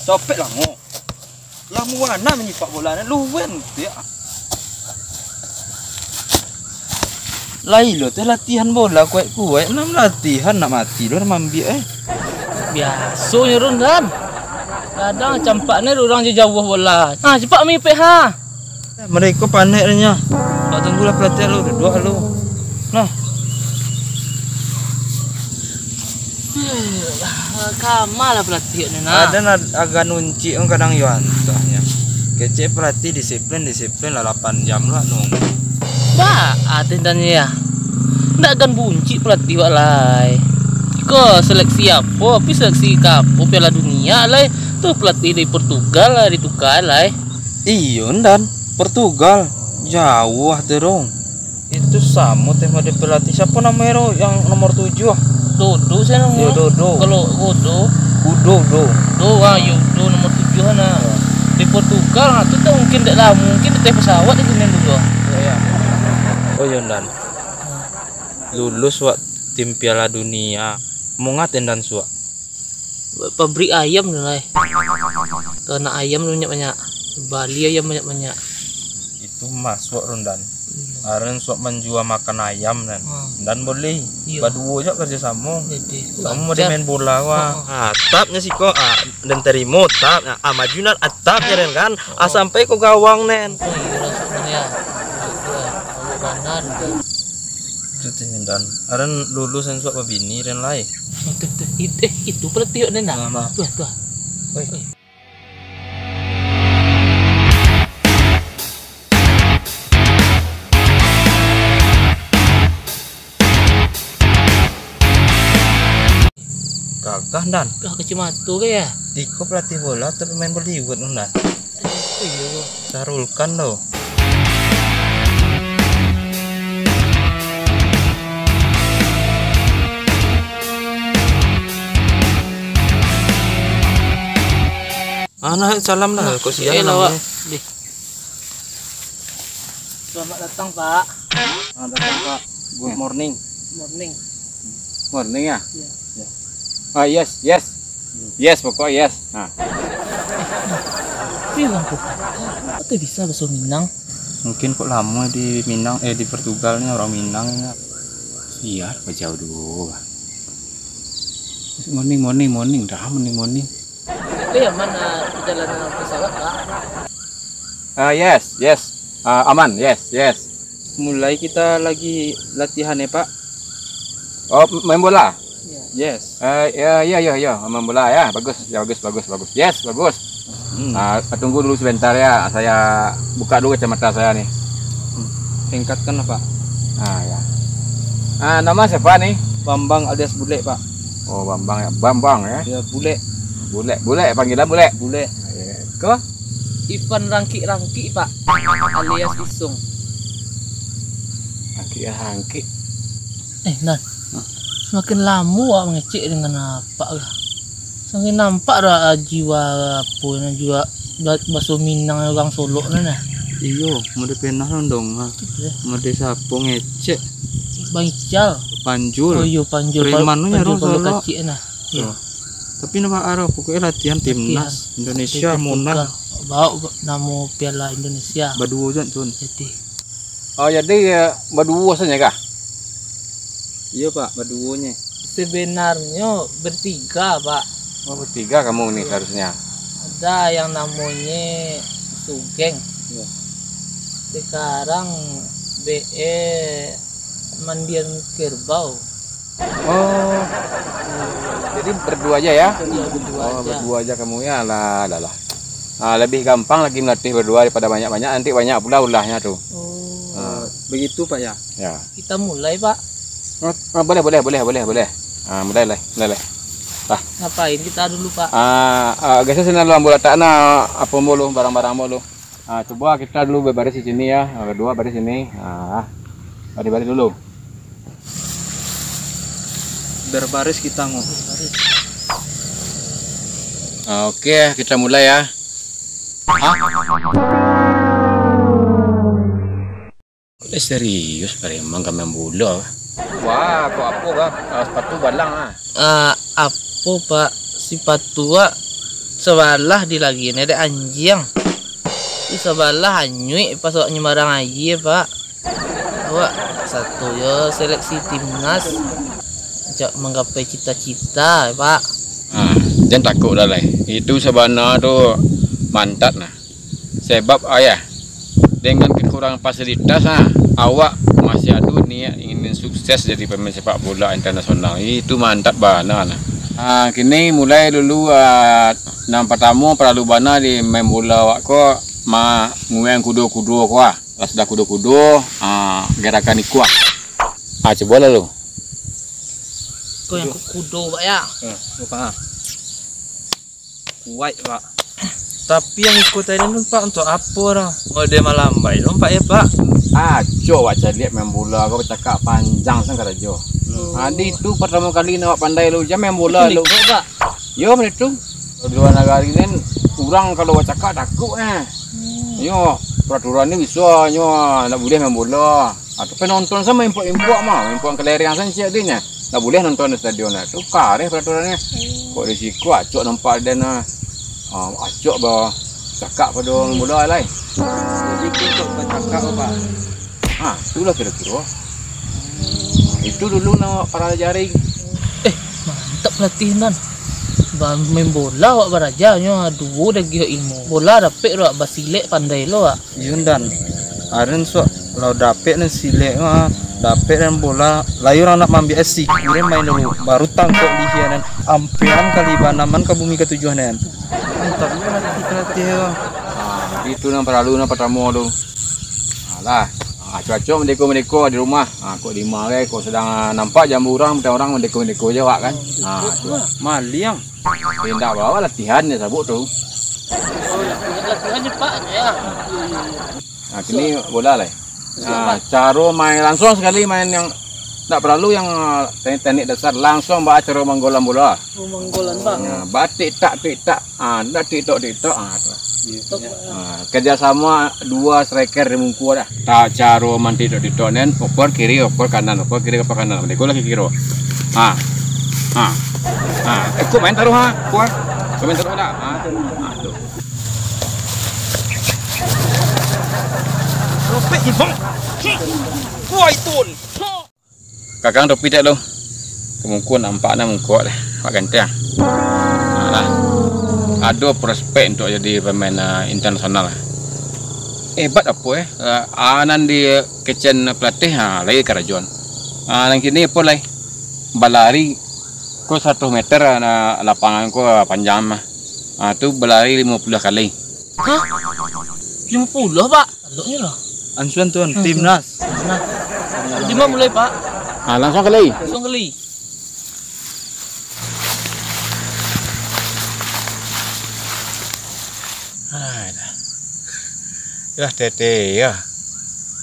Copek lah mo. Lamu mana menyipak bola ni luwen dia. Lai lo teh latihan bola kuek-kuek, nam latihan nak mati lo mambi Biasanya Rundan. Kadang campaknya orang jauh bola. Cepat mi ha. Mereka paneknya. Kau tunggulah pelatih lo, dua lo. Nah. Kamal lah pelatih ni nah. Ada agak nunci kadang yuan tahnya. Kece pelatih disiplin lah 8 jam lah nung. Ba, atendannya ya. Ndak kan bunci pelatih walai. Ko seleksi apa? Tapi seleksi kapo Piala Dunia lah. Tuh pelatih dari Portugal lah ditukar lah. Iya dan Portugal jauh terong. Itu sama tema de pelatih siapa namanya ro yang nomor 7 Dodo saya namanya. Yo Dodo. Kalau Udo nomor 7 nah. Di Portugal itu tuh mungkin tidak lah, mungkin di pesawat itu nih dulu. Ya. Oh iya dan lulus wak tim Piala Dunia mau ngaten dan suak Pabrik ayam nih. Karena ayam banyak Bali ayam banyak. Itu masuk rundan. Aren suak menjual makan ayam dan boleh. Berdua aja kerja sama. Kamu mau main bola wah. Atapnya sih kok dan terima tap. Majunan atapnya kan. Sampai ke gawang nen. Ya. Benar. Dan aren lulus yang suak bini dan lain. Itu pelatih nen nah. Tuh. Kakak dan kecimatu ke ya? Iko pelatih bola tapi main Bollywood dan. Iya. Sarulkan loh. Salam lah, kok siang namanya. Selamat datang Pak. Selamat datang Pak. Good morning. Morning ya? Iya. Yes, pokok yes. Nah. Bilang kok. Atau bisa bahasa Minang? Mungkin kok lama di Minang di Portugalnya orang Minangnya. Iya, jauh dulu. Morning. Dah morning. Yang mana perjalanan pesawat Pak? Yes. Aman, yes. Mulai kita lagi latihan ya Pak. Oh, main bola? Yes. Iya, main bola ya. Bagus. Yes, bagus. Tunggu dulu sebentar ya. Saya buka dulu kacamata saya nih. Tingkatkan lah Pak. Ya. Nama siapa nih? Bambang alias Bule Pak. Oh, Bambang ya. Ya Bule. Bule, panggilan Bule. Kok? Ivan Rangki Pak, alias Isung. Rangki. Nah, semakin lama wak mengecek dengan apa lah. Semakin nampak dah jiwa apa yang jiwa bahasa Minang orang Solo nah. Iyo, mau penah dong. Mau sapo ngecek. Bang Ical. Panjul. Oh iya Panjul. Premannya orang Solo. Nah. Iya. Tapi nama arah pokoknya latihan timnas Indonesia Muna. Bawa nama Piala Indonesia. Berdua Cun. Jadi berdua saja kah? Iya Pak, berduanya. Sebenarnya bertiga Pak. Oh, bertiga kamu nih harusnya. Ada yang namanya Sugeng. Ya. Sekarang BE Mandian Kerbau. Oh, jadi berdua aja ya? Iya, berdua aja kamu ya lah. Lebih gampang lagi melatih berdua daripada banyak-banyak, nanti banyak pula ulahnya tuh. Begitu Pak ya? Ya. Kita mulai Pak. Boleh. Mulai. Ngapain kita dulu Pak? Guys, sini lu ambil letaknya apa mulu barang-barang mulu. Coba kita dulu berbaris di sini ya, berdua baris sini. Baris dulu. Berbaris kita Oke, kita mulai ya. Serius, emang gak main bola. Wah, kok apa sepatu balang apa Pak? Sifat tua sebalah di lagi ini ada anjing. Di sebalah anyui pas awak nyemarang aja pak. Awak satu yo seleksi timnas. Jak menggapai cita-cita pak. Jangan takut dah lah. Itu sebenarnya tuh mantap nah. Sebab ayah dengan kekurangan fasilitas awak masih ada niat ingin sukses jadi pemain sepak bola internasional. Itu mantap bana nah. Kini mulai dulu nam pertama perlu bana di main bola awak ko nguang kudo-kudo ko Pas dah kudo-kudo gerakan iku coba lah lu. Kau yang kudo pak ya. Bukan kuat pak. Tapi yang ikut tadi tu pak untuk apa orang? Oh dia malam baik lompat ya pak. Coba aja lihat main bola kau bercakap panjang sang kata Jo. Adi itu pertama kali nak pandai lu jam main bola lu. Pak. Yo menit tu. Dua negara ini orang kalau bercakap takut Yo peraturan ni bisa nyo nak boleh main bola. Atau penonton sama import import kelerian saja dia. Tak boleh nonton di stadion lah. Tukar peraturannya. Kok risiko acok nampak dan acok bawa cakap pada bola lah. Jadi untuk bercakap apa? Itulah kira-kira. Itu dulu nama para jaring. Mantap pelatih dan. Main bola awak berajanya aduh dah gila ilmu. Bola dapet awak basilek pandai lo awak. Yundan. Aren so kalau dapet dan silek dapet dan bola layu orang nak mambi SC kirim main dulu baru tangkap lihian dan ampean kali banaman ke bumi ketujuanan. Mantap pelatih Itu yang perlu yang pertama tu. Alah, cuaca mendeko di rumah. Kok di mana kok sedang nampak jambu orang mendeko je wak kan. maliang. Tidak bawa latihan ya sabuk tu. Latihan cepat ya. Kini bola lah. Cara main langsung sekali main yang tak perlu yang teknik dasar langsung bawa cara menggolan bola. Menggolan pak. Batik tak. Dah tik-tok. Kerjasama dua striker di mungku dah. Tak cara mantik tik-tok nen oper kiri oper kanan oper kiri oper kanan. Mereka lagi kira. Aku main taruh kuat. Kau main taruh dah. Tu. Rupet ibang. Kuai tun. Kakang topi tak lo. Kemungkinan nampaknya mengkuat dah. Pak ganteng. Lah. Ada prospek untuk jadi pemain internasional. Hebat apa anan di kitchen pelatih lagi kerajuan. Yang kini apa lagi? Balari ko 100 meter lapangan ko panjang tu berlari 50 kali. 50 pak? Aloknya lah. Ansuan tuan timnas. Nah, di mana mulai pak? Langsung kali. Langsung kali. Ya tete ya.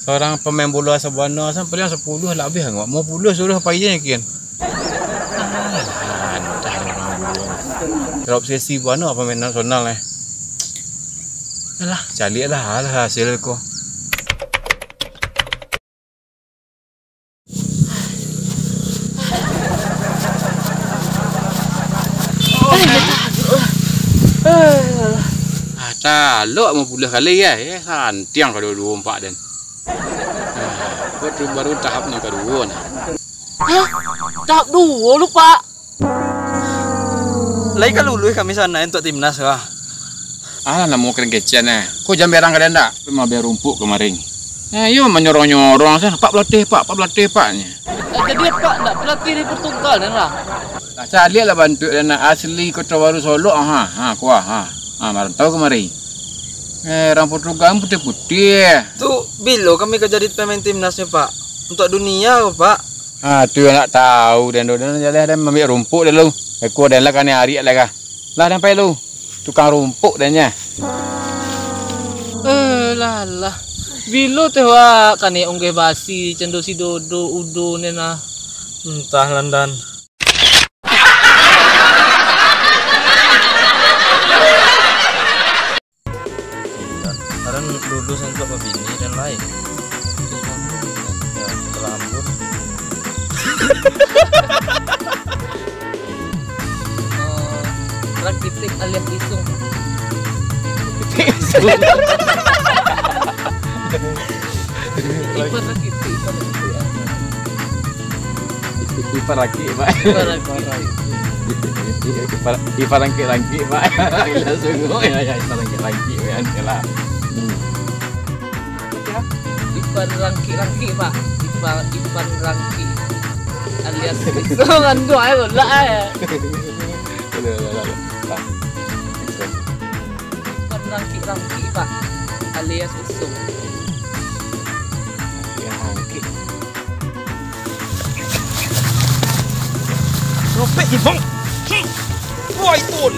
Seorang pemain bola sebenar sampai 10 lah habis enggak mau 10 suruh apa aja kian. Terobsesi mana pemain nasional Alah, carilah hasil ko. Taluk mau 10 kali santiang kalau 24 dan. Itu baru tahapnya kedua nah. Tahap 2 lu pak. Lagi kalau luluh kami sana untuk timnas lah. Nak mau keren kecian Kau jam berang kalian tak? Mau biar rumput kemarin. Yo menyorong-nyorong sana. Pak pelatih paknya. Jadi pak tak pelatih di Portugal lah. Saya lihat lah bantu dan asli Kota Baru Solo kuah marantau kemarin. Orang Portugal putih-putih. Tu bilo kami kerja di pemain timnasnya pak. Untuk dunia pak. Tu yang nak tahu dan jalan dan ambil rumput dulu. Aku dan lah kan hari lah sampai lu tukang rumput dan nya. Lah. Bilo teh wa kan ongge basi cendo si dodo udo nena. Entah Landan. Karena dulu sentuh apa bini dan lain. Ya, terlambur. Rakitik alias Isung. Ipar Rakitik. Ipar laki, Pak. Ipar laki, Pak. Gila sungguh ya, ipar laki, ya lah. Ipar rangki, Pak. Ipar rangki alias Isung kan gua ayo lah ya. Ipar rangki, Pak. Alias Isung. Rupek je bang. Wah itu.